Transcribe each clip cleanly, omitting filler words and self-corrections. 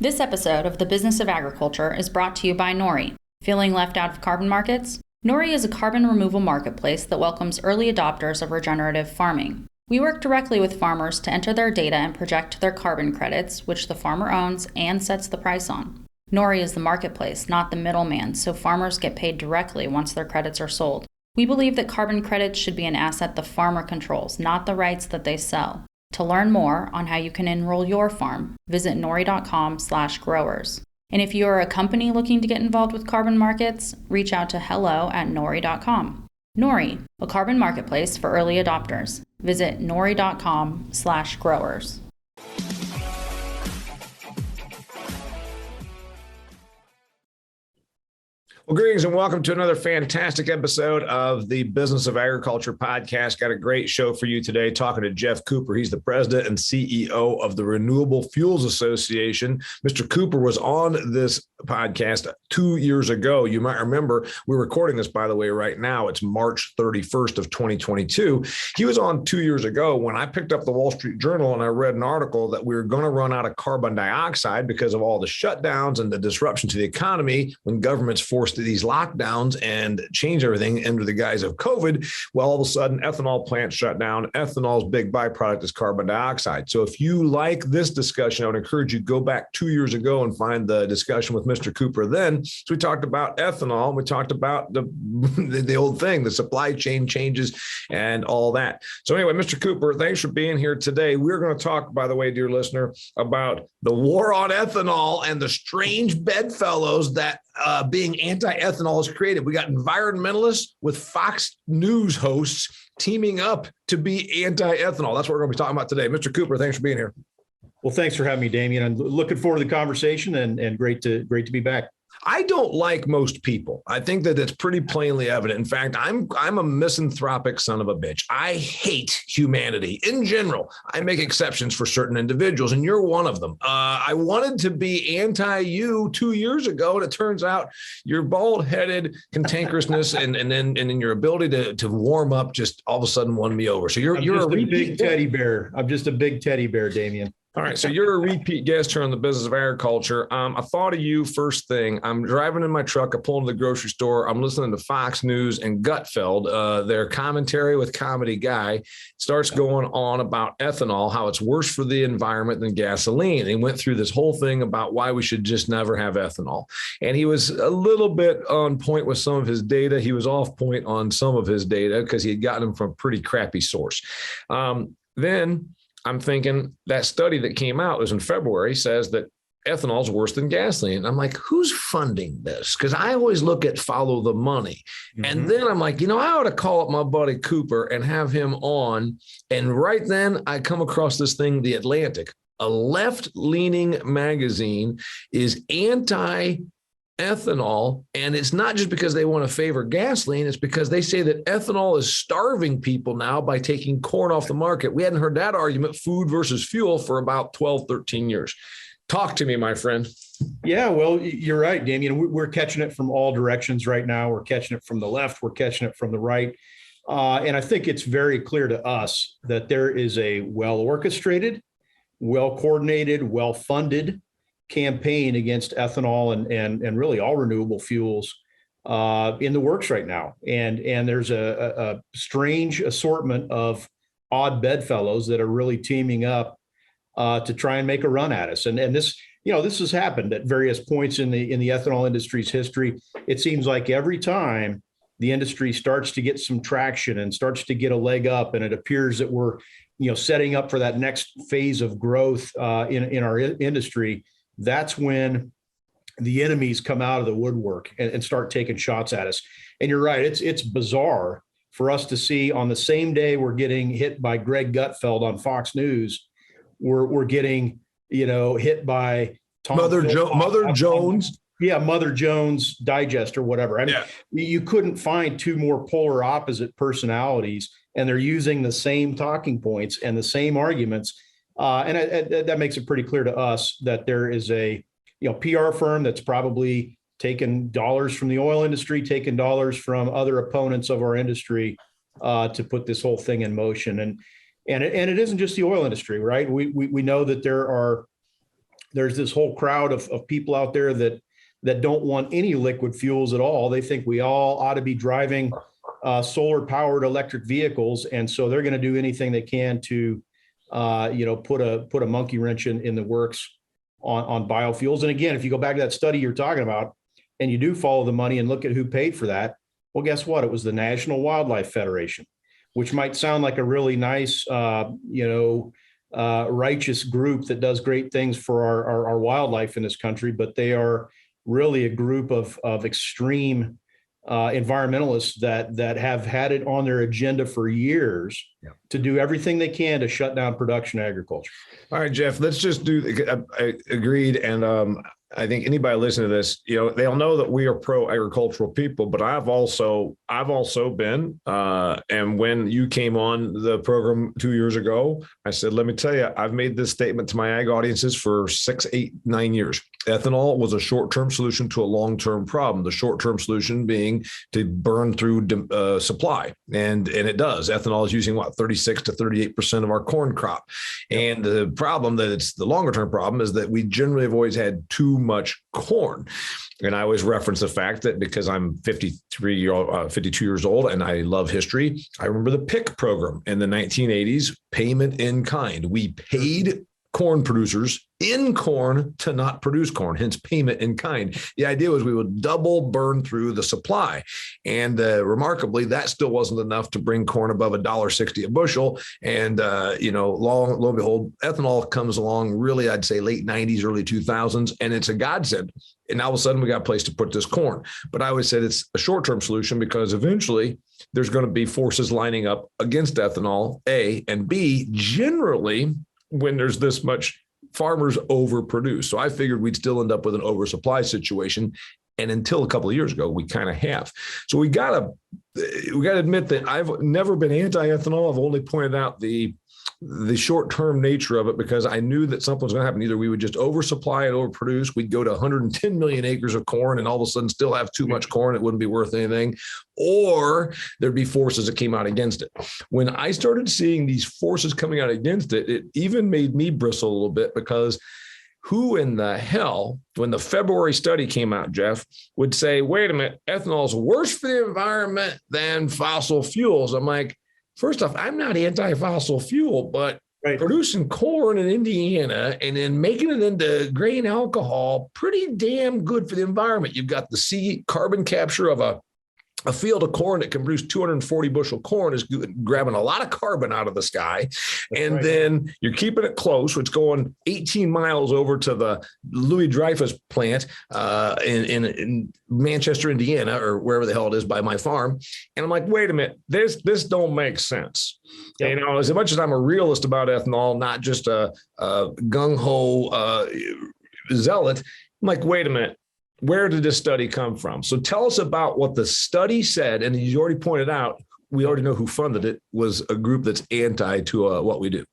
This episode of The Business of Agriculture is brought to you by Nori. Feeling left out of carbon markets? Nori is a carbon removal marketplace that welcomes early adopters of regenerative farming. We work directly with farmers to enter their data and project their carbon credits, which the farmer owns and sets the price on. Nori is the marketplace, not the middleman, so farmers get paid directly once their credits are sold. We believe that carbon credits should be an asset the farmer controls, not the rights that they sell. To learn more on how you can enroll your farm, visit nori.com/growers. And if you are a company looking to get involved with carbon markets, reach out to hello@nori.com. Nori, a carbon marketplace for early adopters. Visit nori.com/growers. Well, greetings and welcome to another fantastic episode of the Business of Agriculture podcast. Got a great show for you today, talking to Jeff Cooper. He's the president and CEO of the Renewable Fuels Association. Mr. Cooper was on this podcast 2 years ago. You might remember, we're recording this, by the way, right now. It's March 31st of 2022. He was on 2 years ago when I picked up the Wall Street Journal and I read an article that we were going to run out of carbon dioxide because of all the shutdowns and the disruption to the economy when governments forced these lockdowns and change everything under the guise of COVID. Well, all of a sudden, ethanol plants shut down. Ethanol's big byproduct is carbon dioxide. So if you like this discussion, I would encourage you to go back 2 years ago and find the discussion with Mr. Cooper then. So we talked about ethanol. We talked about the old thing, the supply chain changes and all that. So anyway, Mr. Cooper, thanks for being here today. We're going to talk, by the way, dear listener, about the war on ethanol and the strange bedfellows that being anti-ethanol has created. We got environmentalists with Fox News hosts teaming up to be anti-ethanol. That's what we're going to be talking about today. Mr. Cooper, thanks for being here. Well, thanks for having me, Damian. I'm looking forward to the conversation and great to be back. I don't like most people. I think that it's pretty plainly evident. In fact, I'm a misanthropic son of a bitch. I hate humanity in general. I make exceptions for certain individuals, and you're one of them. I wanted to be anti-you 2 years ago, and it turns out your bald-headed cantankerousness and then your ability to warm up just all of a sudden won me over. So you're a big teddy bear. I'm just a big teddy bear, Damian. All right, so you're a repeat guest here on the Business of Agriculture. I thought of you first thing. I'm driving in my truck. I pull into the grocery store. I'm listening to Fox News and Gutfeld. Their commentary with Comedy Guy starts going on about ethanol, how it's worse for the environment than gasoline. And he went through this whole thing about why we should just never have ethanol. And he was a little bit on point with some of his data. He was off point on some of his data because he had gotten them from a pretty crappy source. Then I'm thinking that study that came out was in February says that ethanol is worse than gasoline. I'm like, who's funding this? Because I always look at follow the money. Mm-hmm. And then I'm like, I ought to call up my buddy Cooper and have him on. And right then I come across this thing, The Atlantic, a left-leaning magazine is anti-ethanol, and it's not just because they want to favor gasoline, it's because they say that ethanol is starving people now by taking corn off the market. We hadn't heard that argument, food versus fuel, for about 12, 13 years. Talk to me, my friend. Yeah, well, you're right, Damian. We're catching it from all directions right now. We're catching it from the left. We're catching it from the right. And I think it's very clear to us that there is a well-orchestrated, well-coordinated, well-funded campaign against ethanol and really all renewable fuels in the works right now. And there's a strange assortment of odd bedfellows that are really teaming up to try and make a run at us. And this, this has happened at various points in the ethanol industry's history. It seems like every time the industry starts to get some traction and starts to get a leg up, and it appears that we're, setting up for that next phase of growth in our industry, that's when the enemies come out of the woodwork and start taking shots at us. And you're right, it's bizarre for us to see on the same day we're getting hit by Greg Gutfeld on Fox News, we're getting, hit by Mother Jones. Yeah, Mother Jones Digest or whatever. I mean, You couldn't find two more polar opposite personalities, and they're using the same talking points and the same arguments. And that makes it pretty clear to us that there is a PR firm that's probably taken dollars from the oil industry, taken dollars from other opponents of our industry to put this whole thing in motion. And it isn't just the oil industry, right? We know that there are there's this whole crowd of people out there that don't want any liquid fuels at all. They think we all ought to be driving solar powered electric vehicles. And so they're going to do anything they can to, put a monkey wrench in the works on biofuels. And again, if you go back to that study you're talking about, and you do follow the money and look at who paid for that, well, guess what? It was the National Wildlife Federation, which might sound like a really nice, righteous group that does great things for our wildlife in this country, but they are really a group of extreme environmentalists that have had it on their agenda for years to do everything they can to shut down production agriculture. All right, Jeff, let's just agreed. And I think anybody listening to this, they'll know that we are pro-agricultural people, but I've also been, and when you came on the program 2 years ago, I said, let me tell you, I've made this statement to my ag audiences for 6, 8, 9 years. Ethanol was a short-term solution to a long-term problem. The short-term solution being to burn through supply. And it does. Ethanol is using 36 to 38% of our corn crop. And the problem the longer-term problem is that we generally have always had too much corn. And I always reference the fact that because I'm 52 years old and I love history, I remember the PIC program in the 1980s, payment in kind. We paid corn producers in corn to not produce corn, hence payment in kind. The idea was we would double burn through the supply. And remarkably, that still wasn't enough to bring corn above $1.60 a bushel. And, lo and behold, ethanol comes along really, I'd say late 90s, early 2000s, and it's a godsend. And all of a sudden we got a place to put this corn. But I always said it's a short-term solution because eventually there's going to be forces lining up against ethanol, A, and B, generally, when there's this much, farmers overproduce. So I figured we'd still end up with an oversupply situation. And until a couple of years ago, we kind of have. So we got to admit that I've never been anti-ethanol. I've only pointed out the short-term nature of it because I knew that something was going to happen. Either we would just oversupply and overproduce. We'd go to 110 million acres of corn and all of a sudden still have too much corn. It wouldn't be worth anything. Or there'd be forces that came out against it. When I started seeing these forces coming out against it, it even made me bristle a little bit because who in the hell, when the February study came out, Jeff, would say, wait a minute, ethanol is worse for the environment than fossil fuels? I'm like, first off, I'm not anti-fossil fuel, but producing corn in Indiana and then making it into grain alcohol, pretty damn good for the environment. You've got the carbon capture of a field of corn that can produce 240 bushel corn is grabbing a lot of carbon out of the sky. And then you're keeping it close. It's going 18 miles over to the Louis Dreyfus plant in Manchester, Indiana, or wherever the hell it is by my farm. And I'm like, wait a minute, this don't make sense. Yep. As much as I'm a realist about ethanol, not just a gung-ho zealot, I'm like, wait a minute. Where did this study come from? So tell us about what the study said. And you already pointed out, we already know who funded it, was a group that's anti to what we do.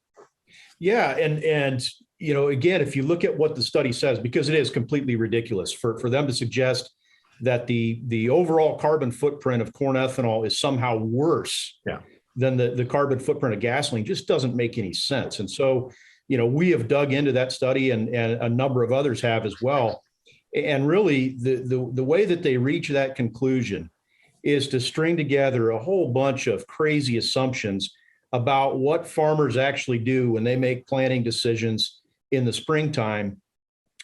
Yeah. And again, if you look at what the study says, because it is completely ridiculous for them to suggest that the overall carbon footprint of corn ethanol is somehow worse than the carbon footprint of gasoline, just doesn't make any sense. And so, we have dug into that study and a number of others have as well. And really, the way that they reach that conclusion is to string together a whole bunch of crazy assumptions about what farmers actually do when they make planting decisions in the springtime.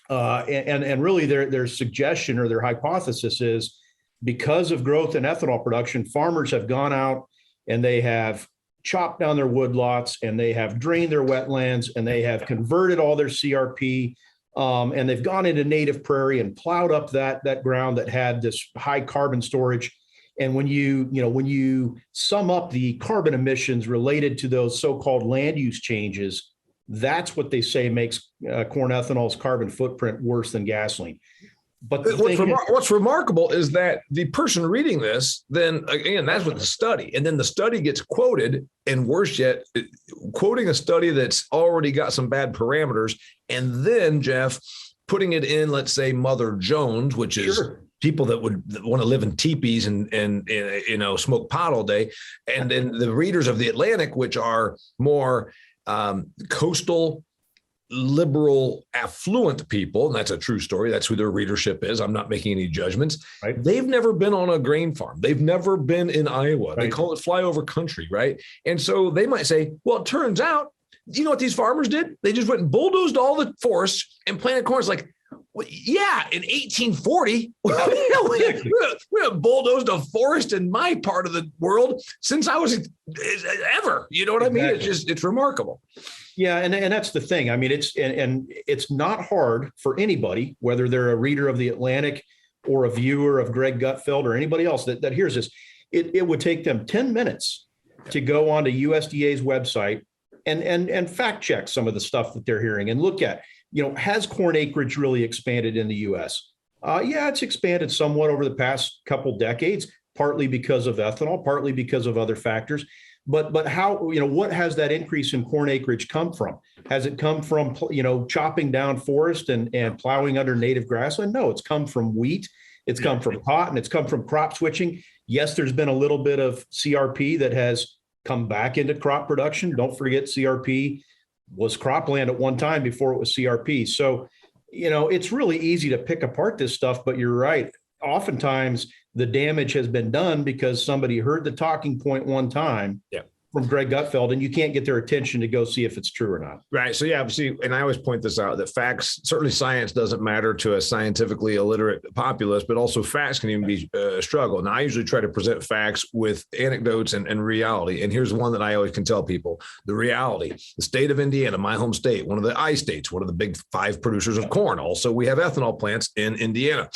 And really, their suggestion or their hypothesis is because of growth in ethanol production, farmers have gone out and they have chopped down their woodlots and they have drained their wetlands and they have converted all their CRP. And they've gone into native prairie and plowed up that ground that had this high carbon storage. And when you sum up the carbon emissions related to those so-called land use changes, that's what they say makes corn ethanol's carbon footprint worse than gasoline. But what's remarkable is that the person reading this, then again, that's what the study, and then the study gets quoted, and worse yet, quoting a study that's already got some bad parameters, and then Jeff putting it in, let's say, Mother Jones, which is people that would want to live in teepees and smoke pot all day, and then the readers of the Atlantic, which are more coastal, liberal, affluent people, and that's a true story. That's who their readership is. I'm not making any judgments. Right. They've never been on a grain farm. They've never been in Iowa. Right. They call it flyover country, right? And so they might say, well, it turns out, you know what these farmers did? They just went and bulldozed all the forests and planted corn. It's like, well, yeah, in 1840, we bulldozed a forest in my part of the world since I was ever. You know what I mean? It's remarkable. Yeah, and that's the thing. I mean, it's not hard for anybody, whether they're a reader of the Atlantic or a viewer of Greg Gutfeld or anybody else that hears this. It would take them 10 minutes to go onto USDA's website and fact check some of the stuff that they're hearing and look at, has corn acreage really expanded in the U.S.? Yeah, it's expanded somewhat over the past couple decades, partly because of ethanol, partly because of other factors. But how, what has that increase in corn acreage come from? Has it come from, chopping down forest and plowing under native grassland? No, it's come from wheat. It's come from cotton. It's come from crop switching. Yes, there's been a little bit of CRP that has come back into crop production. Don't forget CRP was cropland at one time before it was CRP. So, it's really easy to pick apart this stuff, but you're right. Oftentimes the damage has been done because somebody heard the talking point one time from Greg Gutfeld, and you can't get their attention to go see if it's true or not. Right. So, and I always point this out, that facts, certainly science doesn't matter to a scientifically illiterate populace, but also facts can even be a struggle. Now, I usually try to present facts with anecdotes and reality. And here's one that I always can tell people: the reality. The state of Indiana, my home state, one of the I states, one of the big 5 producers of corn. Also, we have ethanol plants in Indiana.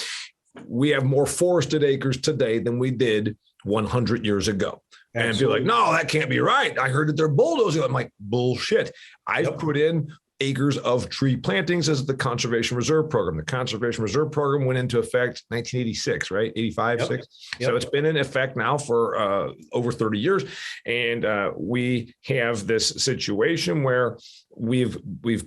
We have more forested acres today than we did 100 years ago. Absolutely. And people are like, no, that can't be right. I heard that they're bulldozing. I'm like, bullshit. I've put in acres of tree plantings as the Conservation Reserve Program. The Conservation Reserve Program went into effect 1986, right? 85, 6. So it's been in effect now for over 30 years. And we have this situation where we've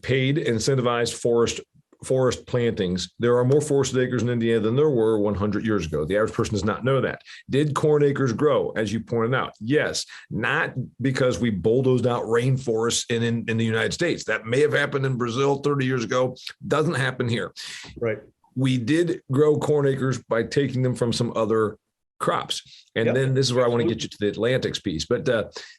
paid incentivized forest plantings. There are more forested acres in Indiana than there were 100 years ago. The average person does not know that. Did corn acres grow, as you pointed out? Yes, not because we bulldozed out rainforests in the United States. That may have happened in Brazil 30 years ago. Doesn't happen here. Right. We did grow corn acres by taking them from some other crops. And then this is where I want to get you to the Atlantics piece. But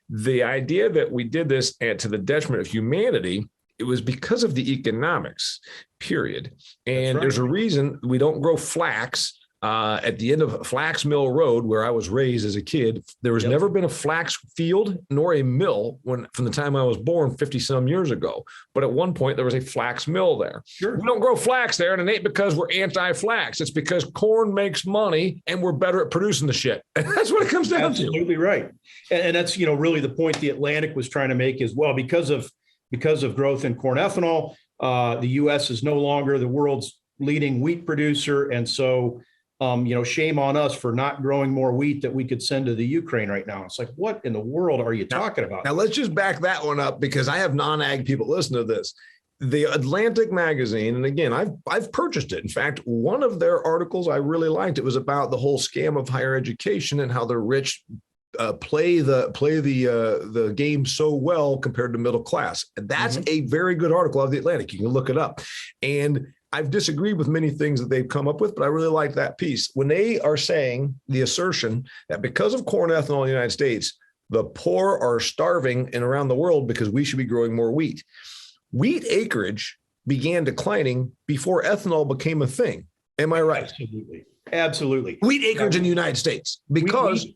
the idea that we did this to the detriment of humanity, it was because of the economics, period. And there's a reason we don't grow flax at the end of Flax Mill Road, where I was raised as a kid. There was never been a flax field nor a mill from the time I was born 50 some years ago. But at one point there was a flax mill there. Sure. We don't grow flax there, and it ain't because we're anti-flax. It's because corn makes money and we're better at producing the shit. And that's what it comes down to. Absolutely right. And that's, really the point the Atlantic was trying to make as well. Because of growth in corn ethanol, the U.S. is no longer the world's leading wheat producer. And so, shame on us for not growing more wheat that we could send to the Ukraine right now. It's like, what in the world are you talking about? Now, let's just back that one up, because I have non-ag people listen to this. The Atlantic magazine, and again, I've purchased it. In fact, one of their articles I really liked. It was about the whole scam of higher education and how the rich play the game so well compared to middle class. And that's a very good article of the Atlantic. You can look it up. And I've disagreed with many things that they've come up with, but I really like that piece. When they are saying the assertion that because of corn ethanol in the United States, the poor are starving and around the world because we should be growing more wheat. Wheat acreage began declining before ethanol became a thing. Am I right? Absolutely. Wheat acreage in the United States, because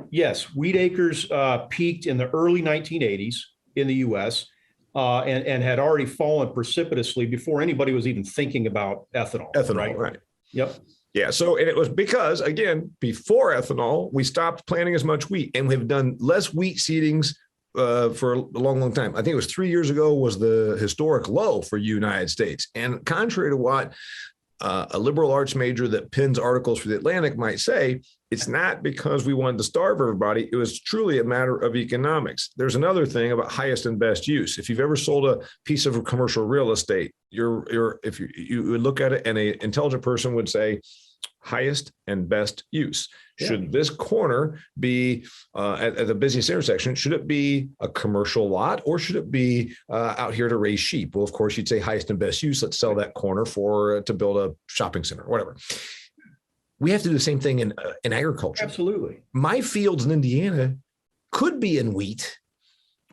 yes, wheat acres peaked in the early 1980s in the U.S. And had already fallen precipitously before anybody was even thinking about ethanol. Right. Yep. Yeah. So, and it was because, again, before ethanol, we stopped planting as much wheat, and we've done less wheat seedings for a long, long time. I think it was 3 years ago was the historic low for United States. And contrary to what a liberal arts major that pins articles for the Atlantic might say, it's not because we wanted to starve everybody. It was truly a matter of economics. There's another thing about highest and best use. If you've ever sold a piece of commercial real estate, if you would look at it, and an intelligent person would say, highest and best use. Yeah. Should this corner be at the busiest intersection? Should it be a commercial lot, or should it be out here to raise sheep? Well, of course, you'd say highest and best use. Let's sell that corner to build a shopping center, or whatever. We have to do the same thing in agriculture. Absolutely. My fields in Indiana could be in wheat,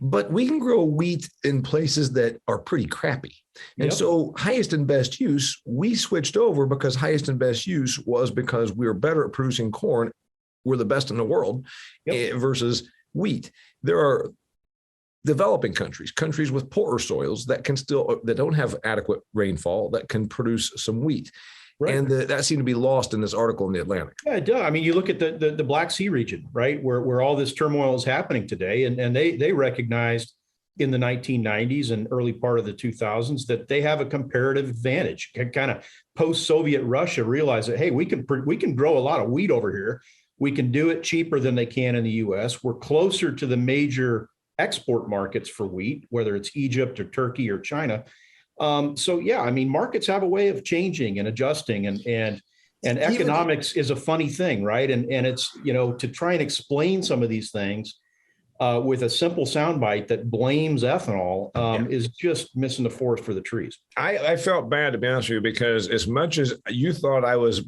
but we can grow wheat in places that are pretty crappy. And so highest and best use, we switched over because highest and best use was because we were better at producing corn. We're the best in the world versus wheat. There are developing countries with poorer soils that don't have adequate rainfall that can produce some wheat. Right. And that seemed to be lost in this article in the Atlantic. Yeah, it does. I mean, you look at the Black Sea region, right, where all this turmoil is happening today, and they recognized in the 1990s and early part of the 2000s that they have a comparative advantage. Kind of post-Soviet Russia realized that, hey, we can grow a lot of wheat over here. We can do it cheaper than they can in the U.S. We're closer to the major export markets for wheat, whether it's Egypt or Turkey or China. So yeah, I mean, markets have a way of changing and adjusting, and economics is a funny thing, right? And it's, to try and explain some of these things with a simple soundbite that blames ethanol is just missing the forest for the trees. I felt bad, to be honest with you, because as much as you thought I was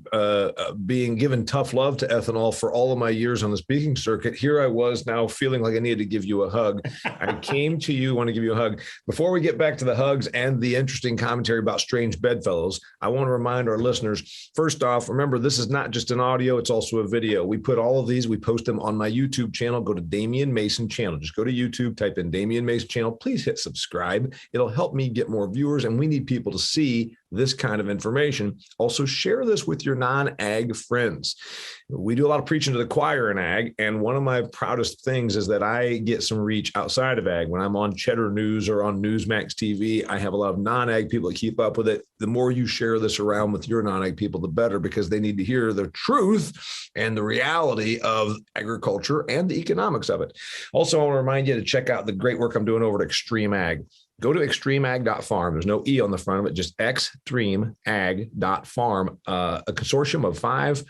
being given tough love to ethanol for all of my years on the speaking circuit, here I was now feeling like I needed to give you a hug. I came to you, want to give you a hug. Before we get back to the hugs and the interesting commentary about strange bedfellows, I want to remind our listeners, first off, remember, this is not just an audio, it's also a video. We put all of these, we post them on my YouTube channel. Go to Damian Mason channel. Just go to YouTube, type in Damian Mason channel. Please hit subscribe. It'll help me get more viewers, and we need people to see this kind of information. Also, share this with your non-ag friends. We do a lot of preaching to the choir in ag, and one of my proudest things is that I get some reach outside of ag. When I'm on Cheddar News or on Newsmax TV, I have a lot of non-ag people that keep up with it. The more you share this around with your non-ag people, the better, because they need to hear the truth and the reality of agriculture and the economics of it. Also, I want to remind you to check out the great work I'm doing over at Extreme Ag. Go to extremeag.farm. There's no E on the front of it, just extremeag.farm, a consortium of 5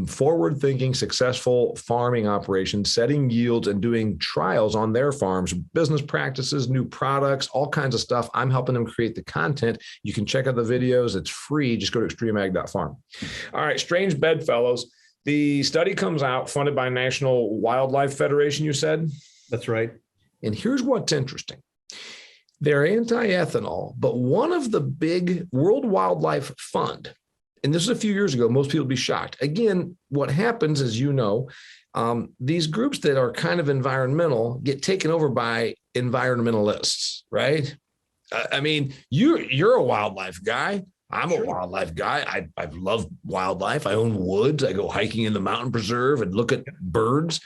forward-thinking, successful farming operations, setting yields and doing trials on their farms, business practices, new products, all kinds of stuff. I'm helping them create the content. You can check out the videos. It's free. Just go to extremeag.farm. All right, strange bedfellows. The study comes out funded by National Wildlife Federation, you said? That's right. And here's what's interesting. They're anti-ethanol, but one of the big World Wildlife Fund, and this is a few years ago, most people would be shocked. Again, what happens is, these groups that are kind of environmental get taken over by environmentalists, right? I mean, you're a wildlife guy. I'm a wildlife guy. I love wildlife. I own woods. I go hiking in the mountain preserve and look at birds.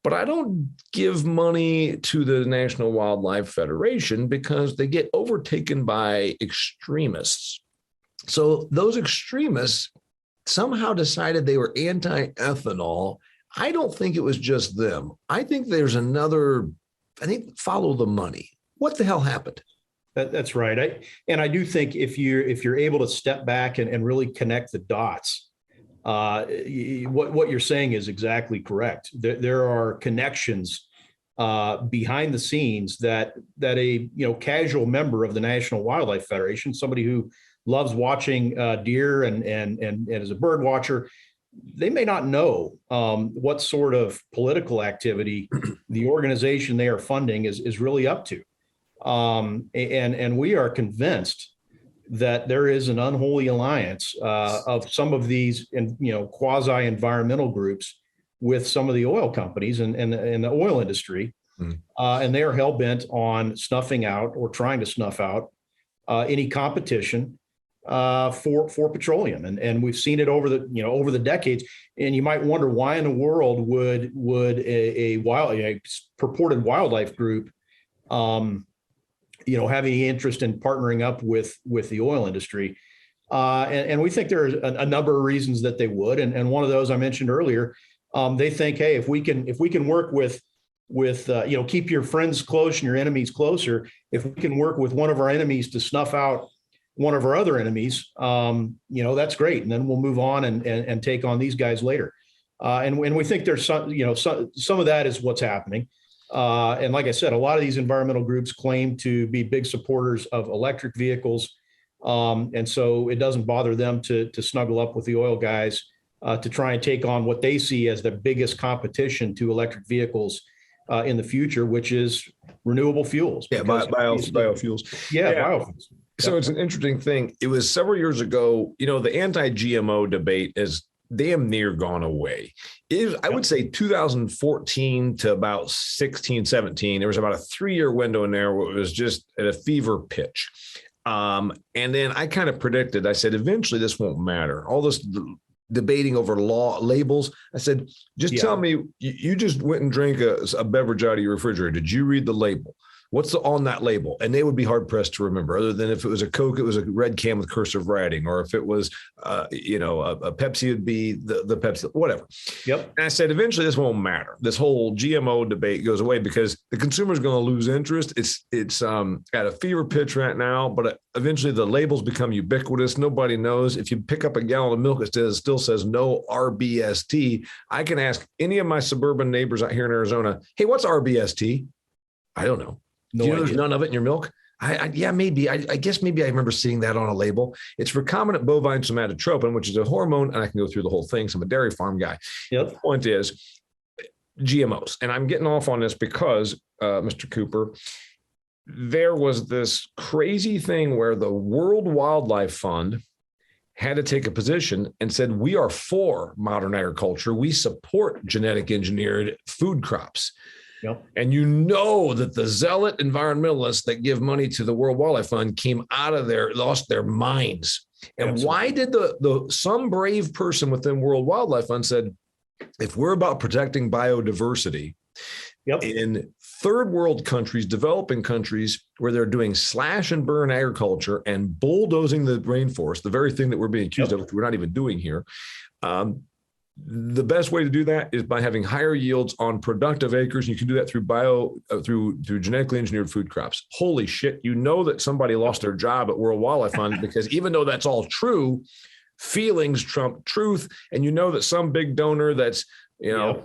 But I don't give money to the National Wildlife Federation because they get overtaken by extremists. So those extremists somehow decided they were anti-ethanol. I don't think it was just them. I think there's follow the money. What the hell happened? That's right. I do think if you're able to step back and really connect the dots, what you're saying is exactly correct. There are connections behind the scenes that a casual member of the National Wildlife Federation, somebody who loves watching deer and is a bird watcher, they may not know what sort of political activity the organization they are funding is really up to. And we are convinced that there is an unholy alliance of some of these, quasi-environmental groups with some of the oil companies and the oil industry, and they are hell bent on snuffing out or trying to snuff out any competition for petroleum, and we've seen it over the decades. And you might wonder why in the world would a purported wildlife group have any interest in partnering up with the oil industry. And we think there's a number of reasons that they would. And one of those I mentioned earlier, they think, hey, if we can work with keep your friends close and your enemies closer. If we can work with one of our enemies to snuff out one of our other enemies, that's great. And then we'll move on and take on these guys later. And we think there's some of that is what's happening. And like I said, a lot of these environmental groups claim to be big supporters of electric vehicles. And so it doesn't bother them to snuggle up with the oil guys to try and take on what they see as the biggest competition to electric vehicles in the future, which is renewable fuels. Yeah, biofuels. Yeah, biofuels. So it's an interesting thing. It was several years ago, the anti-GMO debate is damn near gone away. I would say 2014 to about 16, 17, there was about a 3-year window in there where it was just at a fever pitch. And then I kind of predicted, I said, eventually this won't matter. All this debating over law labels. I said, just tell me, you just went and drank a beverage out of your refrigerator. Did you read the label? What's on that label? And they would be hard pressed to remember, other than if it was a Coke, it was a red can with cursive writing, or if it was, a Pepsi, it'd be the Pepsi, whatever. Yep. And I said, eventually this won't matter. This whole GMO debate goes away because the consumer is going to lose interest. It's at a fever pitch right now, but eventually the labels become ubiquitous. Nobody knows. If you pick up a gallon of milk, it still says no RBST. I can ask any of my suburban neighbors out here in Arizona, hey, what's RBST? I don't know. No Do you know idea. there's none of it in your milk? Maybe. I guess maybe I remember seeing that on a label. It's recombinant bovine somatotropin, which is a hormone, and I can go through the whole thing. So I'm a dairy farm guy. Yep. The point is GMOs, and I'm getting off on this because, Mr. Cooper, there was this crazy thing where the World Wildlife Fund had to take a position and said, we are for modern agriculture. We support genetic engineered food crops. Yep. And that the zealot environmentalists that give money to the World Wildlife Fund came out of there, lost their minds. And Absolutely. why did some brave person within World Wildlife Fund said, if we're about protecting biodiversity in third world countries, developing countries where they're doing slash and burn agriculture and bulldozing the rainforest, the very thing that we're being accused of, which we're not even doing here, the best way to do that is by having higher yields on productive acres. You can do that through genetically engineered food crops. Holy shit. That somebody lost their job at World Wildlife Fund because even though that's all true, feelings trump truth. And that some big donor that's,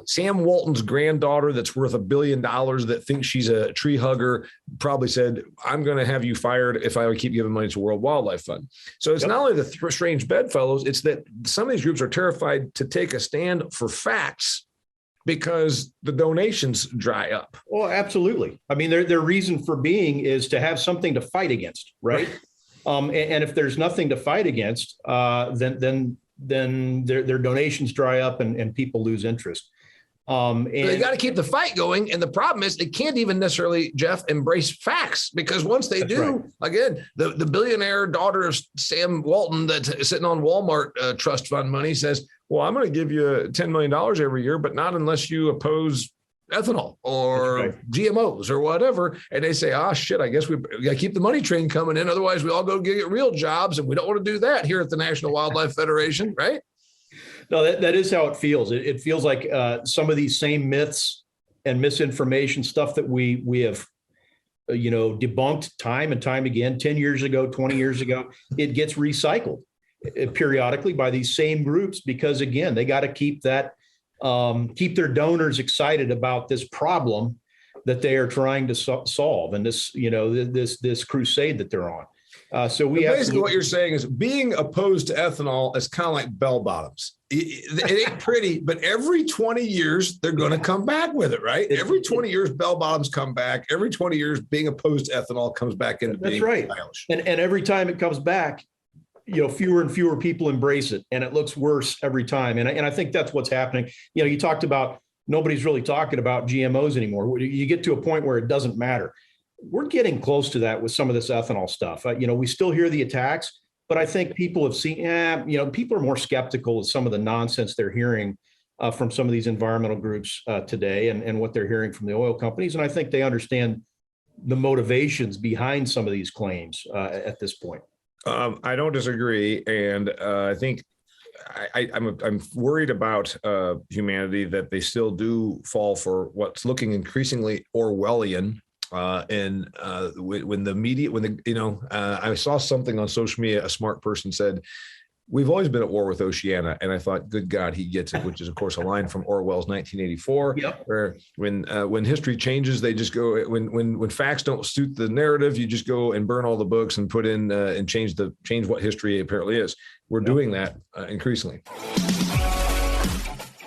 Sam Walton's granddaughter that's worth $1 billion that thinks she's a tree hugger probably said, I'm going to have you fired if I keep giving money to World Wildlife Fund. So it's not only the strange bedfellows, it's that some of these groups are terrified to take a stand for facts because the donations dry up. Well, absolutely. I mean, their reason for being is to have something to fight against, right? And if there's nothing to fight against, then their donations dry up and people lose interest. And they got to keep the fight going. And the problem is they can't even necessarily, Jeff, embrace facts because once they do, again, the billionaire daughter of Sam Walton that's sitting on Walmart trust fund money says, well, I'm going to give you $10 million every year, but not unless you oppose ethanol or GMOs or whatever. And they say, shit, I guess we got to keep the money train coming in. Otherwise we all go get real jobs. And we don't want to do that here at the National Wildlife Federation. Right. No, that is how it feels. It feels like some of these same myths and misinformation stuff that we have, debunked time and time again, 10 years ago, 20 years ago, it gets recycled periodically by these same groups, because again, they got to keep keep their donors excited about this problem that they are trying to solve, and this crusade that they're on. So basically what you're saying is being opposed to ethanol is kind of like bell bottoms. It ain't pretty, but every 20 years they're going to come back with it, right? Every 20 years bell bottoms come back. Every 20 years being opposed to ethanol comes back into being stylish. And every time it comes back, fewer and fewer people embrace it, and it looks worse every time. And I think that's what's happening. You talked about nobody's really talking about GMOs anymore. You get to a point where it doesn't matter. We're getting close to that with some of this ethanol stuff. We still hear the attacks, but I think people have seen, people are more skeptical of some of the nonsense they're hearing from some of these environmental groups today and what they're hearing from the oil companies. And I think they understand the motivations behind some of these claims at this point. I don't disagree. And I think I'm worried about humanity, that they still do fall for what's looking increasingly Orwellian. When the media, I saw something on social media, a smart person said, we've always been at war with Oceania. And I thought, good God, he gets it, which is, of course, a line from Orwell's 1984, Yep. where when history changes, they just go, when facts don't suit the narrative, you just go and burn all the books and put in and change what history apparently is. We're doing that increasingly.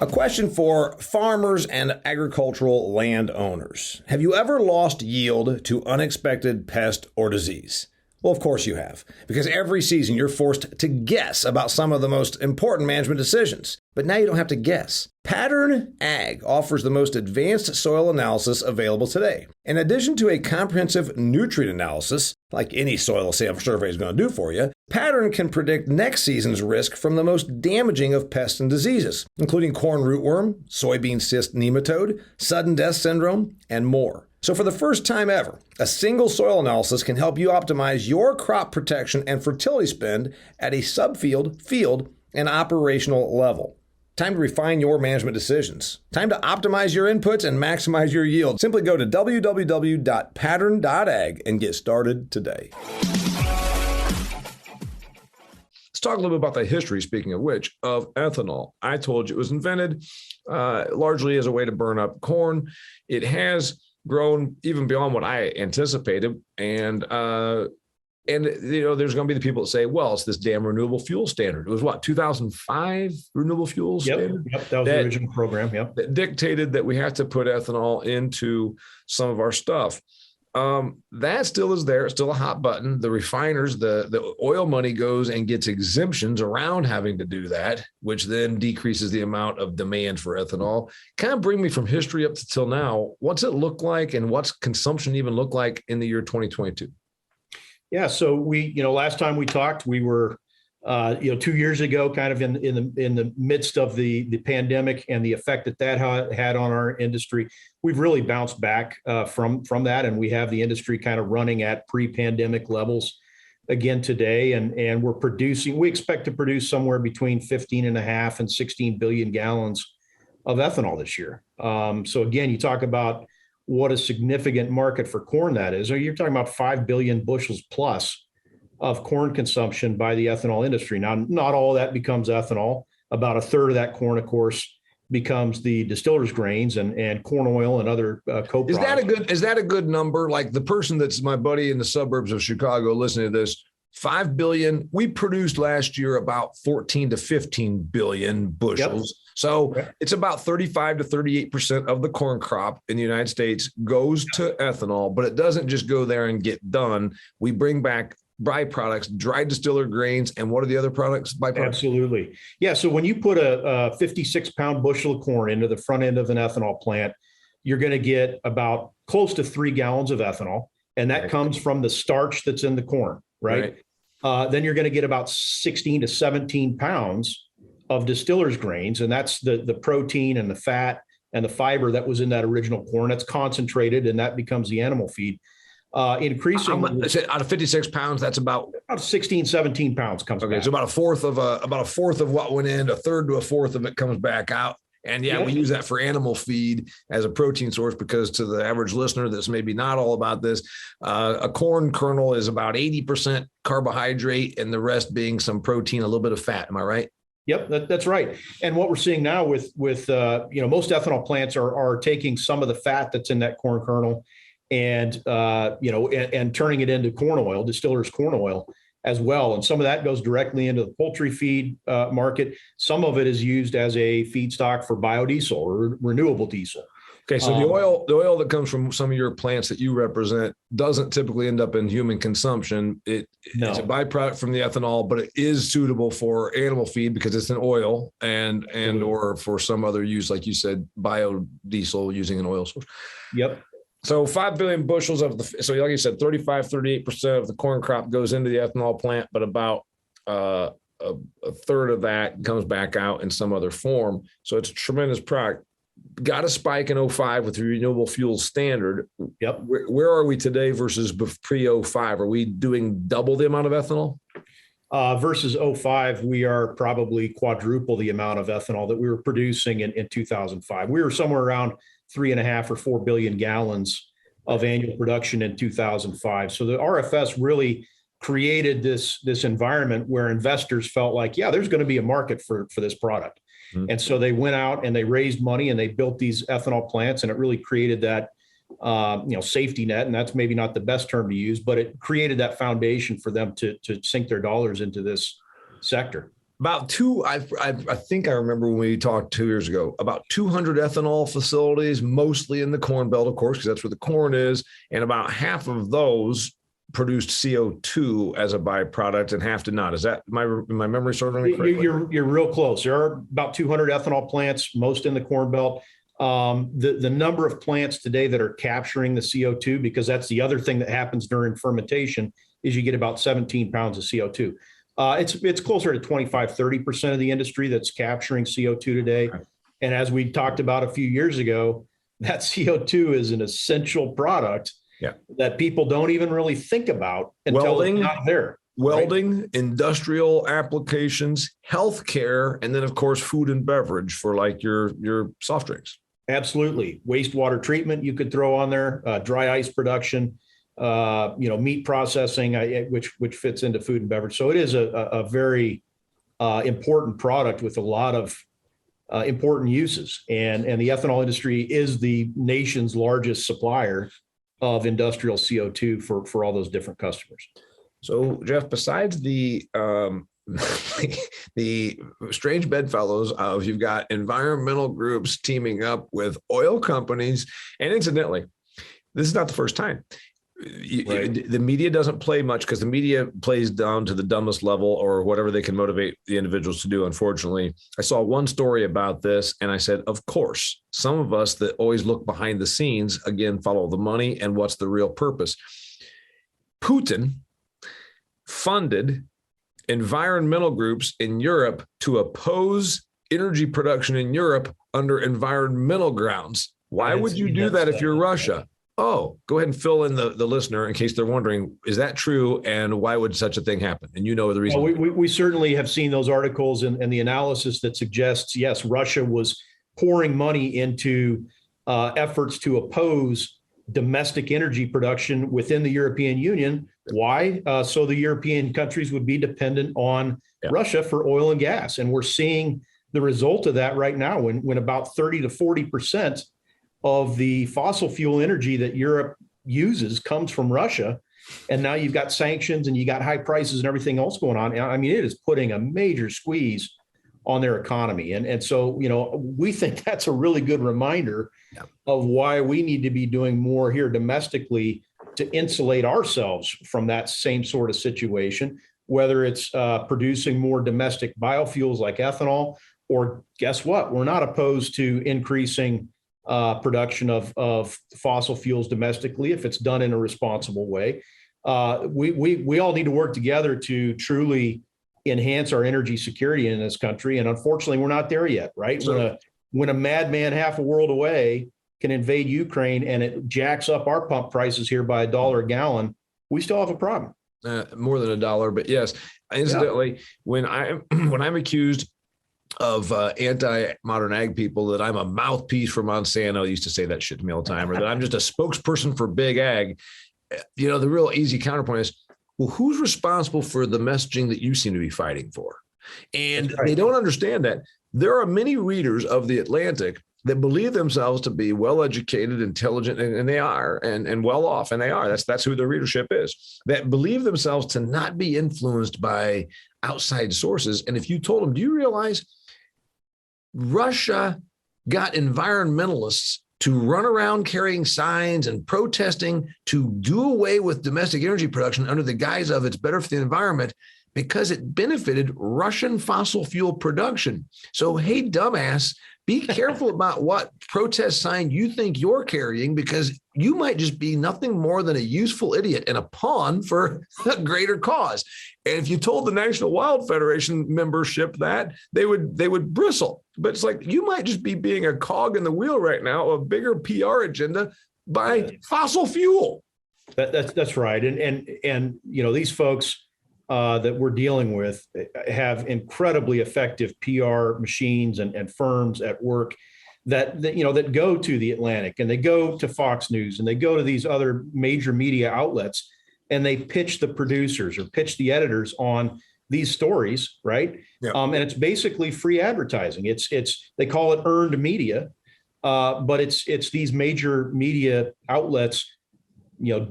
A question for farmers and agricultural landowners. Have you ever lost yield to unexpected pest or disease? Well, of course you have, because every season you're forced to guess about some of the most important management decisions. But now you don't have to guess. Pattern Ag offers the most advanced soil analysis available today. In addition to a comprehensive nutrient analysis, like any soil survey is going to do for you, Pattern can predict next season's risk from the most damaging of pests and diseases, including corn rootworm, soybean cyst nematode, sudden death syndrome, and more. So for the first time ever, a single soil analysis can help you optimize your crop protection and fertility spend at a subfield, field, and operational level. Time to refine your management decisions. Time to optimize your inputs and maximize your yield. Simply go to www.pattern.ag and get started today. Let's talk a little bit about the history, speaking of which, of ethanol. I told you it was invented largely as a way to burn up corn. It has grown even beyond what I anticipated. And there's going to be the people that say, well, it's this damn renewable fuel standard. It was what, 2005 renewable fuel standard? Yep, that was the original program. Yep. That dictated that we have to put ethanol into some of our stuff. That still is there. It's still a hot button. The refiners, the oil money goes and gets exemptions around having to do that, which then decreases the amount of demand for ethanol. Kind of bring me from history up to till now. What's it look like, and what's consumption even look like in the year 2022? Yeah. So last time we talked, we were 2 years ago, kind of in the midst of the pandemic and the effect that had on our industry. We've really bounced back from that, and we have the industry kind of running at pre-pandemic levels again today. And we expect to produce somewhere between 15.5 and 16 billion gallons of ethanol this year. So again, you talk about what a significant market for corn that is. You're talking about 5 billion bushels plus of corn consumption by the ethanol industry. Now, not all of that becomes ethanol. About a third of that corn, of course, becomes the distillers' grains and corn oil and other co-products. Is that a good number? Like the person that's my buddy in the suburbs of Chicago listening to this, 5 billion. We produced last year about 14 to 15 billion bushels. Yep. So it's about 35 to 38% of the corn crop in the United States goes to ethanol, but it doesn't just go there and get done. We bring back byproducts, dried distiller grains, and what are the other products? Byproducts? Absolutely. Yeah. So when you put a 56-pound bushel of corn into the front end of an ethanol plant, you're going to get about close to 3 gallons of ethanol, and that comes from the starch that's in the corn, right? Then you're going to get about 16 to 17 pounds of distillers grains, and that's the protein and the fat and the fiber that was in that original corn. That's concentrated, and that becomes the animal feed. Increasing out of 56 pounds, that's about 16, 17 pounds comes back. So about a fourth of what went in, a third to a fourth of it comes back out. And we use that for animal feed as a protein source, because to the average listener that's maybe not all about this, a corn kernel is about 80% carbohydrate and the rest being some protein, a little bit of fat. Am I right? Yep, that's right. And what we're seeing now with most ethanol plants are taking some of the fat that's in that corn kernel and turning it into corn oil, distillers corn oil as well. And some of that goes directly into the poultry feed market. Some of it is used as a feedstock for biodiesel or renewable diesel. Okay, so the oil that comes from some of your plants that you represent doesn't typically end up in human consumption. It's a byproduct from the ethanol, but it is suitable for animal feed because it's an oil and or for some other use, like you said, biodiesel using an oil source. Yep. So 5 billion bushels so like you said, 35, 38% of the corn crop goes into the ethanol plant, but about a third of that comes back out in some other form. So it's a tremendous product. Got a spike in 05 with the renewable fuel standard. Yep. Where are we today versus pre-05? Are we doing double the amount of ethanol? Versus 05, we are probably quadruple the amount of ethanol that we were producing in 2005. We were somewhere around 3.5 or 4 billion gallons of annual production in 2005. So the RFS really created this environment where investors felt like, yeah, there's going to be a market for this product. Mm-hmm. And so they went out and they raised money and they built these ethanol plants, and it really created that safety net. And that's maybe not the best term to use, but it created that foundation for them to sink their dollars into this sector. I think I remember when we talked 2 years ago, about 200 ethanol facilities, mostly in the Corn Belt, of course, because that's where the corn is. And about half of those produced CO2 as a byproduct and half did not. Is that my memory serving me correctly? You're real close. There are about 200 ethanol plants, most in the Corn Belt. The number of plants today that are capturing the CO2, because that's the other thing that happens during fermentation, is you get about 17 pounds of CO2. It's closer to 25-30% of the industry that's capturing CO2 today. Okay. And as we talked about a few years ago, that CO2 is an essential product that people don't even really think about until it's not there. Welding, right? Industrial applications, healthcare, and then of course food and beverage for like your soft drinks. Absolutely. Wastewater treatment you could throw on there, dry ice production, meat processing, which fits into food and beverage. So it is a very important product with a lot of important uses. And the ethanol industry is the nation's largest supplier of industrial CO2 for all those different customers. So Jeff, besides the the strange bedfellows of you've got environmental groups teaming up with oil companies, and incidentally, this is not the first time. Right. The media doesn't play much because the media plays down to the dumbest level or whatever they can motivate the individuals to do. Unfortunately, I saw one story about this and I said, of course, some of us that always look behind the scenes, again, follow the money and what's the real purpose. Putin funded environmental groups in Europe to oppose energy production in Europe under environmental grounds. Why would you do that if you're Russia? Oh, go ahead and fill in the listener in case they're wondering, is that true? And why would such a thing happen? And you know the reason. Well, we certainly have seen those articles and the analysis that suggests, yes, Russia was pouring money into efforts to oppose domestic energy production within the European Union. Why? So the European countries would be dependent on Russia for oil and gas. And we're seeing the result of that right now when about 30 to 40% of the fossil fuel energy that Europe uses comes from Russia. And now you've got sanctions and you got high prices and everything else going on. I mean, it is putting a major squeeze on their economy. And so, we think that's a really good reminder of why we need to be doing more here domestically to insulate ourselves from that same sort of situation, whether it's producing more domestic biofuels like ethanol, or guess what? We're not opposed to increasing production of fossil fuels domestically if it's done in a responsible way. We all need to work together to truly enhance our energy security in this country. And unfortunately, we're not there yet, right? So, when a madman half a world away can invade Ukraine and it jacks up our pump prices here by $1 a gallon, we still have a problem. More than $1, but yes. Incidentally, when I'm accused of anti-modern ag people that I'm a mouthpiece for Monsanto, I used to say that shit to me all the time, or that I'm just a spokesperson for big ag, the real easy counterpoint is, well, who's responsible for the messaging that you seem to be fighting for? And they don't understand that there are many readers of The Atlantic that believe themselves to be well-educated, intelligent, and they are, and well-off, and they are. That's who their readership is, that believe themselves to not be influenced by outside sources. And if you told them, do you realize Russia got environmentalists to run around carrying signs and protesting to do away with domestic energy production under the guise of it's better for the environment because it benefited Russian fossil fuel production? So, hey, dumbass, be careful about what protest sign you think you're carrying, because you might just be nothing more than a useful idiot and a pawn for a greater cause. And if you told the National Wild Federation membership that, they would bristle. But it's like, you might just be being a cog in the wheel right now of a bigger PR agenda by fossil fuel. That's right. And these folks that we're dealing with have incredibly effective PR machines and firms at work that go to the Atlantic, and they go to Fox News, and they go to these other major media outlets, and they pitch the producers or pitch the editors on these stories, right? Yeah. And it's basically free advertising. It's they call it earned media, but it's these major media outlets,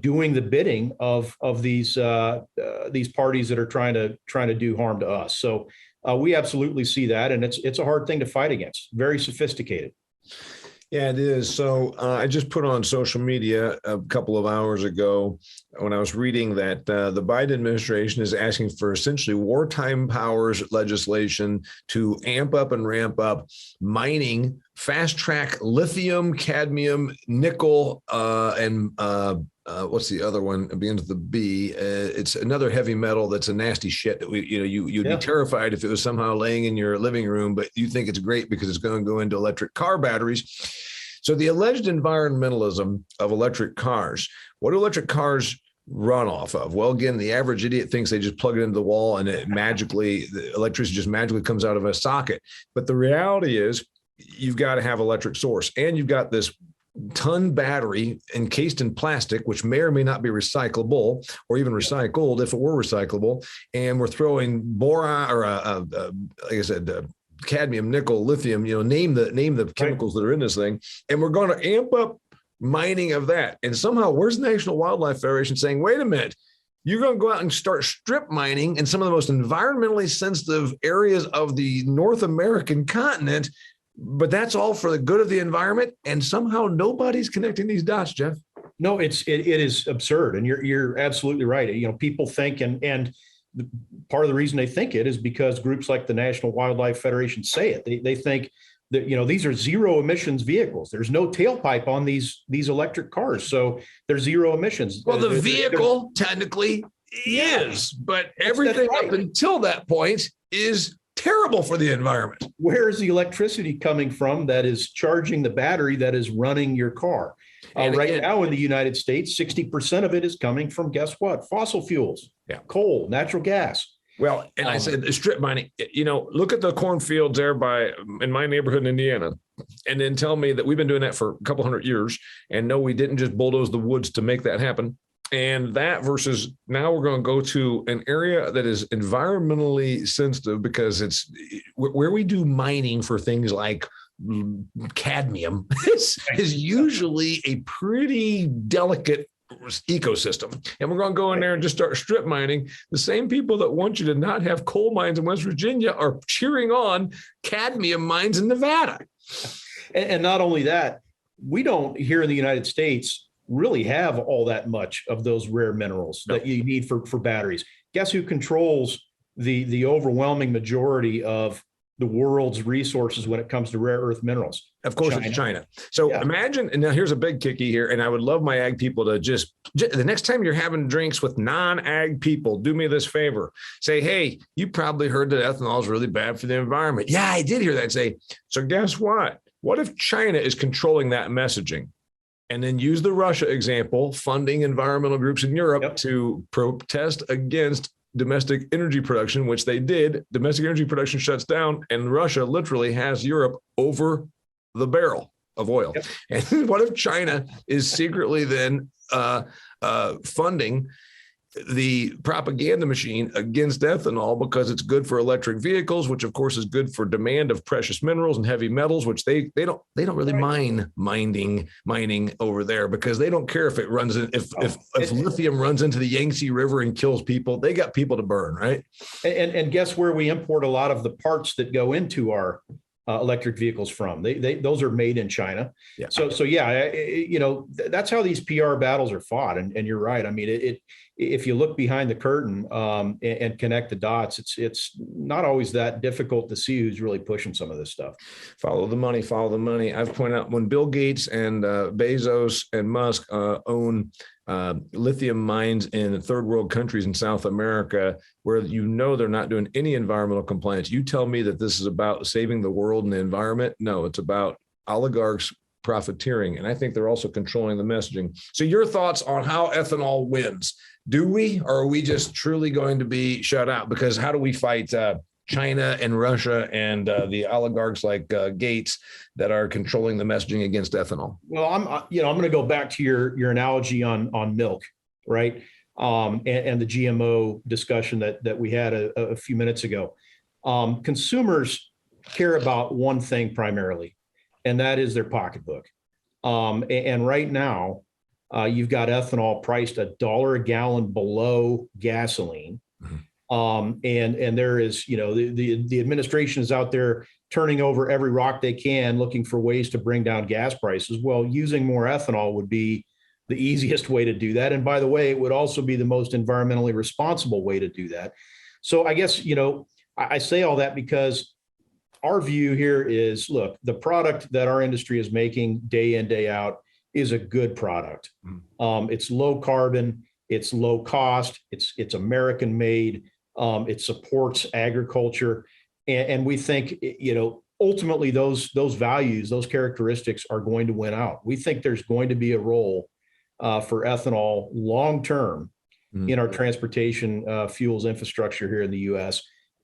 doing the bidding of these parties that are trying to do harm to us. So we absolutely see that, and it's a hard thing to fight against. Very sophisticated. Yeah, it is. So I just put on social media a couple of hours ago when I was reading that the Biden administration is asking for essentially wartime powers legislation to amp up and ramp up mining, fast track lithium, cadmium, nickel, and what's the other one? It begins with the B. It's another heavy metal that's a nasty shit that you'd be terrified if it was somehow laying in your living room, but you think it's great because it's going to go into electric car batteries. So the alleged environmentalism of electric cars, what do electric cars run off of? Well, again, the average idiot thinks they just plug it into the wall and the electricity just magically comes out of a socket. But the reality is you've got to have electric source, and you've got this ton battery encased in plastic, which may or may not be recyclable or even recycled if it were recyclable. And we're throwing boron or like I said, cadmium, nickel, lithium, name the chemicals that are in this thing. And we're going to amp up mining of that. And somehow where's the National Wildlife Federation saying, wait a minute, you're going to go out and start strip mining in some of the most environmentally sensitive areas of the North American continent, but that's all for the good of the environment. And somehow nobody's connecting these dots, Jeff. No, it is absurd. And you're absolutely right. People think, and part of the reason they think it is because groups like the National Wildlife Federation say it. They think that, these are zero emissions vehicles. There's no tailpipe on these electric cars. So there's zero emissions. Well, the vehicle technically is, but everything up until that point is terrible for the environment. Where is the electricity coming from that is charging the battery that is running your car? Right now in the United States, 60% of it is coming from, guess what? Fossil fuels, coal, natural gas. Well, and I said strip mining, look at the cornfields there in my neighborhood in Indiana, and then tell me that we've been doing that for a couple hundred years. And no, we didn't just bulldoze the woods to make that happen. And that versus now we're going to go to an area that is environmentally sensitive because it's where we do mining for things like cadmium is usually a pretty delicate ecosystem. And we're going to go in there and just start strip mining. The same people that want you to not have coal mines in West Virginia are cheering on cadmium mines in Nevada. And not only that, we don't here in the United States really have all that much of those rare minerals that you need for batteries. Guess who controls the overwhelming majority of the world's resources when it comes to rare earth minerals? Of course, China. It's China. So imagine, and now here's a big kicky here, and I would love my ag people to just the next time you're having drinks with non-ag people, do me this favor. Say, hey, you probably heard that ethanol is really bad for the environment. Yeah, I did hear that. Say, so guess what? What if China is controlling that messaging? And then use the Russia example, funding environmental groups in Europe to protest against domestic energy production, which they did. Domestic energy production shuts down, and Russia literally has Europe over the barrel of oil. And what if China is secretly then funding the propaganda machine against ethanol because it's good for electric vehicles, which of course is good for demand of precious minerals and heavy metals, which they don't really mining over there because they don't care if it runs in, if lithium runs into the Yangtze River and kills people. They got people to burn, right? And guess where we import a lot of the parts that go into our electric vehicles from? Those are made in China. So that's how these PR battles are fought. And you're right. I mean, if you look behind the curtain and connect the dots, it's not always that difficult to see who's really pushing some of this stuff. Follow the money. I've pointed out when Bill Gates and Bezos and Musk own lithium mines in third world countries in South America, where they're not doing any environmental compliance. You tell me that this is about saving the world and the environment? No, it's about oligarchs profiteering. And I think they're also controlling the messaging. So your thoughts on how ethanol wins? Do we, or are we just truly going to be shut out? Because how do we fight China and Russia and the oligarchs like Gates that are controlling the messaging against ethanol? Well, I'm going to go back to your analogy on milk, right? And the GMO discussion that we had a few minutes ago. Consumers care about one thing primarily, and that is their pocketbook. And right now, you've got ethanol priced $1 a gallon below gasoline. And there is, the administration is out there turning over every rock they can, looking for ways to bring down gas prices. Well, using more ethanol would be the easiest way to do that. And by the way, it would also be the most environmentally responsible way to do that. So I guess, I say all that because our view here is, look, the product that our industry is making day in, day out is a good product. It's low carbon, it's low cost, it's American made, it supports agriculture. And we think, ultimately those values, those characteristics are going to win out. We think there's going to be a role for ethanol long-term in our transportation fuels infrastructure here in the U.S.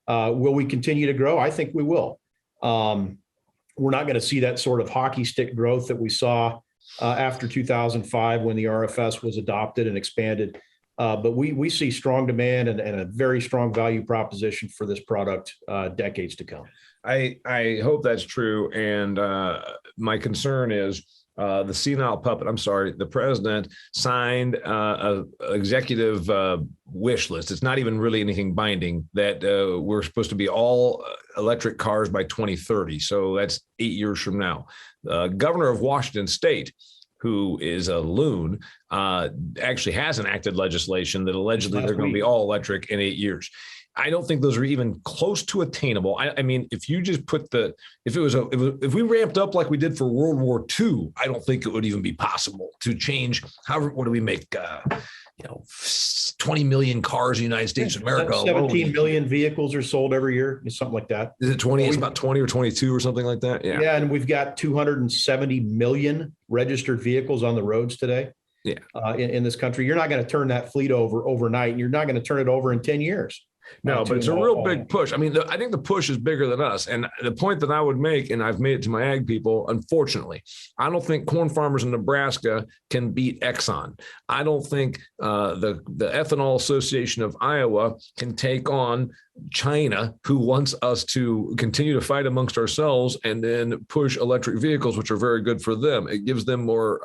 Will we continue to grow? I think we will. We're not going to see that sort of hockey stick growth that we saw after 2005 when the RFS was adopted and expanded. But we see strong demand and a very strong value proposition for this product decades to come. I hope that's true. And my concern is the senile puppet. I'm sorry. The president signed an executive wish list. It's not even really anything binding that we're supposed to be all electric cars by 2030. So that's 8 years from now. Governor of Washington State, who is a loon, actually has enacted legislation that allegedly they're going to be all electric in 8 years. I don't think those are even close to attainable. I mean, if you just put if we ramped up like we did for World War II, I don't think it would even be possible to change. What do we make? 20 million cars in the United States of America. 17 million vehicles are sold every year. It's something like that. Is it 20? It's about 20 or 22 or something like that. Yeah. Yeah. And we've got 270 million registered vehicles on the roads today. Yeah. In this country, you're not going to turn that fleet over overnight, and you're not going to turn it over in 10 years. No, but it's a real big push. I mean, I think the push is bigger than us. And the point that I would make, and I've made it to my ag people, unfortunately, I don't think corn farmers in Nebraska can beat Exxon. I don't think the Ethanol Association of Iowa can take on China, who wants us to continue to fight amongst ourselves and then push electric vehicles, which are very good for them. It gives them more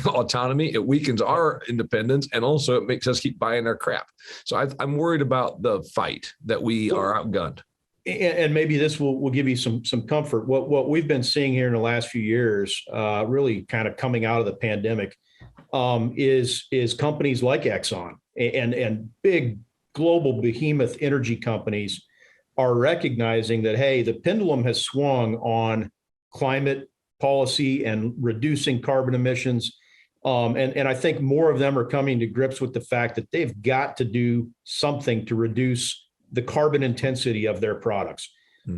autonomy. It weakens our independence, and also it makes us keep buying their crap. So I'm worried about the fight that we are outgunned. And maybe this will give you some comfort. What we've been seeing here in the last few years, really kind of coming out of the pandemic, is companies like Exxon and big global behemoth energy companies are recognizing that, hey, the pendulum has swung on climate policy and reducing carbon emissions. And I think more of them are coming to grips with the fact that they've got to do something to reduce the carbon intensity of their products.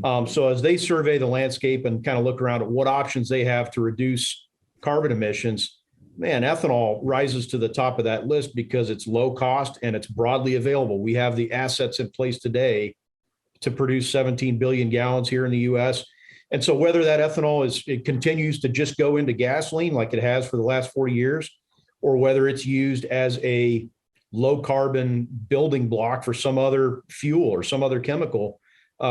So as they survey the landscape and kind of look around at what options they have to reduce carbon emissions, man, ethanol rises to the top of that list because it's low cost and it's broadly available. We have the assets in place today to produce 17 billion gallons here in the U.S. And so whether that ethanol it continues to just go into gasoline like it has for the last 40 years, or whether it's used as a low carbon building block for some other fuel or some other chemical,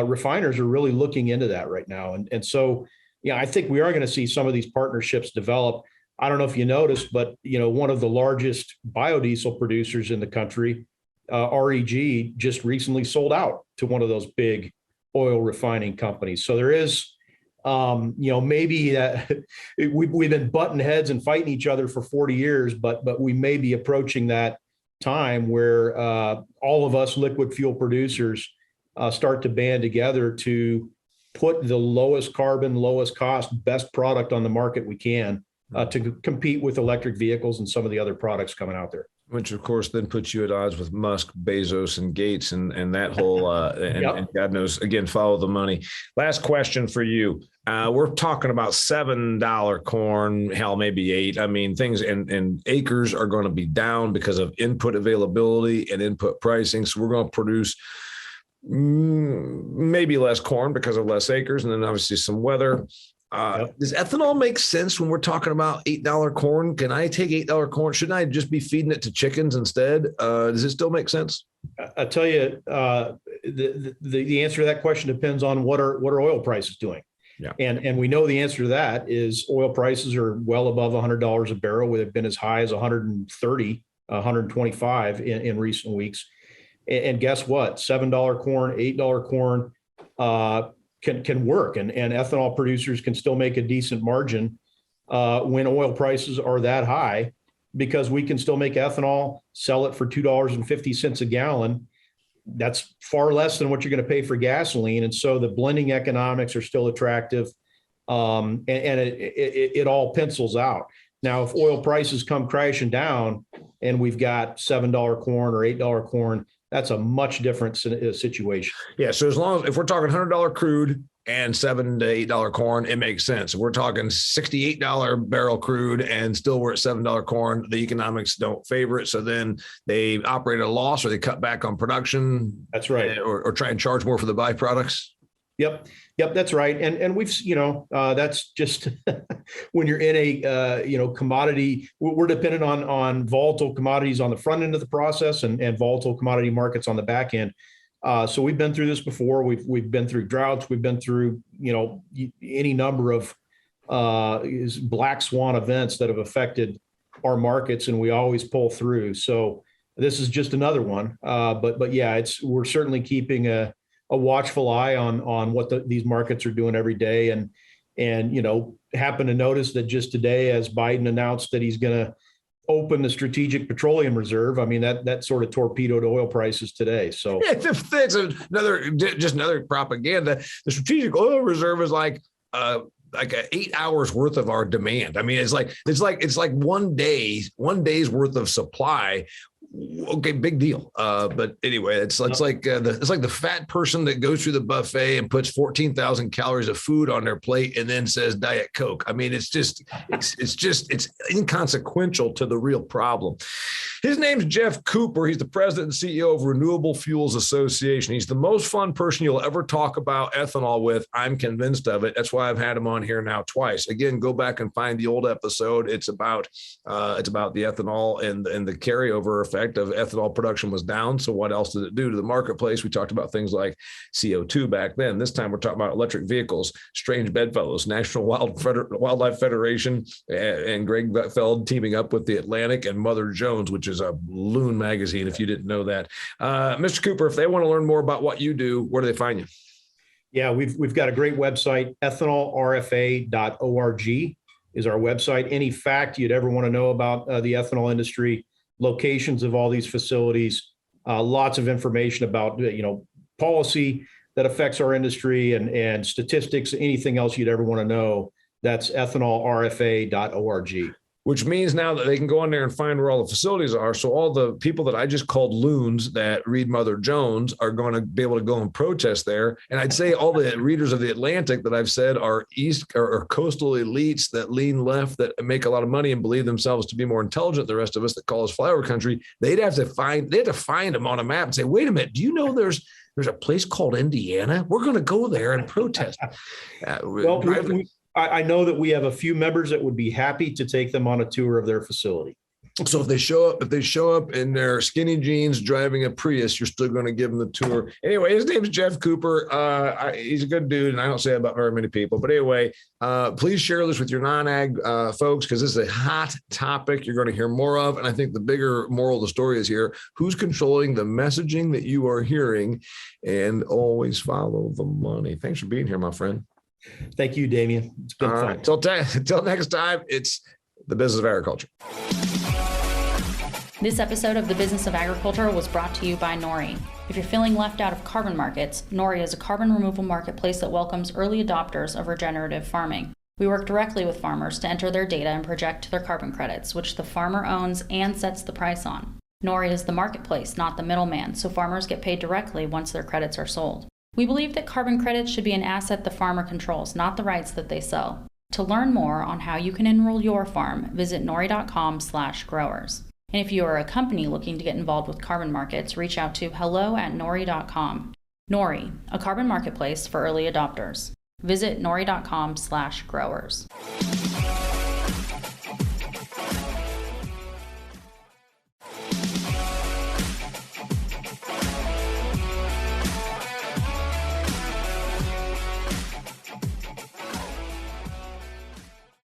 refiners are really looking into that right now. And so, I think we are going to see some of these partnerships develop. I don't know if you noticed, but one of the largest biodiesel producers in the country, REG, just recently sold out to one of those big oil refining companies. So there is, maybe that we've been butting heads and fighting each other for 40 years, but we may be approaching that time where all of us liquid fuel producers start to band together to put the lowest carbon, lowest cost, best product on the market we can. To compete with electric vehicles and some of the other products coming out there. Which, of course, then puts you at odds with Musk, Bezos, and Gates and that whole, and God knows, again, follow the money. Last question for you. We're talking about $7 corn, hell, maybe $8. I mean, things and acres are going to be down because of input availability and input pricing. So we're going to produce Maybe less corn because of less acres, and then obviously some weather. Does ethanol make sense when we're talking about $8 corn? Can I take $8 corn? Shouldn't I just be feeding it to chickens instead? Does it still make sense? I tell you, the answer to that question depends on what are oil prices doing. Yeah. And we know the answer to that is oil prices are well above $100 a barrel. They've been as high as 130, 125 in recent weeks. And guess what? $7 corn, $8 corn can work, and ethanol producers can still make a decent margin when oil prices are that high, because we can still make ethanol, sell it for $2.50 a gallon. That's far less than what you're going to pay for gasoline, and so the blending economics are still attractive, and it all pencils out. Now, if oil prices come crashing down and we've got $7 corn or $8 corn, that's a much different situation. Yeah. So if we're talking $100 crude and $7 to $8 corn, it makes sense. If we're talking $68 barrel crude and still we're at $7 corn, the economics don't favor it. So then they operate at a loss, or they cut back on production. That's right. Or try and charge more for the byproducts. Yep, that's right. And we've, that's just when you're in a, commodity, we're dependent on volatile commodities on the front end of the process and volatile commodity markets on the back end. So we've been through this before. We've been through droughts. We've been through, any number of black swan events that have affected our markets, and we always pull through. So this is just another one. But yeah, we're certainly keeping a watchful eye on what these markets are doing every day, and happen to notice that just today, as Biden announced that he's going to open the Strategic Petroleum Reserve, I mean that sort of torpedoed oil prices today. So yeah, that's another propaganda. The Strategic Oil Reserve is like 8 hours worth of our demand. I mean, it's like one day's worth of supply. Okay, big deal. But anyway, it's like the fat person that goes through the buffet and puts 14,000 calories of food on their plate and then says Diet Coke. I mean, it's inconsequential to the real problem. His name's Jeff Cooper. He's the president and CEO of Renewable Fuels Association. He's the most fun person you'll ever talk about ethanol with. I'm convinced of it. That's why I've had him on here now twice. Again, go back and find the old episode. It's about the ethanol and the carryover effect of ethanol production was down. So what else did it do to the marketplace? We talked about things like CO2 back then. This time we're talking about electric vehicles, strange bedfellows, National Wildlife Federation, and Greg Gutfeld teaming up with the Atlantic and Mother Jones, which is a loon magazine, if you didn't know that. Mr. Cooper, if they want to learn more about what you do, where do they find you? Yeah, we've got a great website. ethanolrfa.org is our website. Any fact you'd ever want to know about the ethanol industry, locations of all these facilities, lots of information about policy that affects our industry, and statistics, anything else you'd ever want to know. That's ethanolrfa.org. Which means now that they can go on there and find where all the facilities are. So all the people that I just called loons that read Mother Jones are going to be able to go and protest there. And I'd say all the readers of the Atlantic that I've said are east or coastal elites that lean left, that make a lot of money and believe themselves to be more intelligent than the rest of us that call us flyover country. They had to find them on a map and say, wait a minute, do you know there's a place called Indiana? We're going to go there and protest. I know that we have a few members that would be happy to take them on a tour of their facility. So if they show up in their skinny jeans driving a Prius, you're still going to give them the tour. Anyway, his name's Jeff Cooper. He's a good dude, and I don't say that about very many people. But anyway, please share this with your non-ag folks, because this is a hot topic you're going to hear more of. And I think the bigger moral of the story is here: who's controlling the messaging that you are hearing, and always follow the money. Thanks for being here, my friend. Thank you, Damian. It's been fun. Until next time, it's the Business of Agriculture. This episode of The Business of Agriculture was brought to you by Nori. If you're feeling left out of carbon markets, Nori is a carbon removal marketplace that welcomes early adopters of regenerative farming. We work directly with farmers to enter their data and project their carbon credits, which the farmer owns and sets the price on. Nori is the marketplace, not the middleman, so farmers get paid directly once their credits are sold. We believe that carbon credits should be an asset the farmer controls, not the rights that they sell. To learn more on how you can enroll your farm, visit nori.com/growers. And if you are a company looking to get involved with carbon markets, reach out to hello@nori.com. Nori, a carbon marketplace for early adopters. Visit nori.com/growers.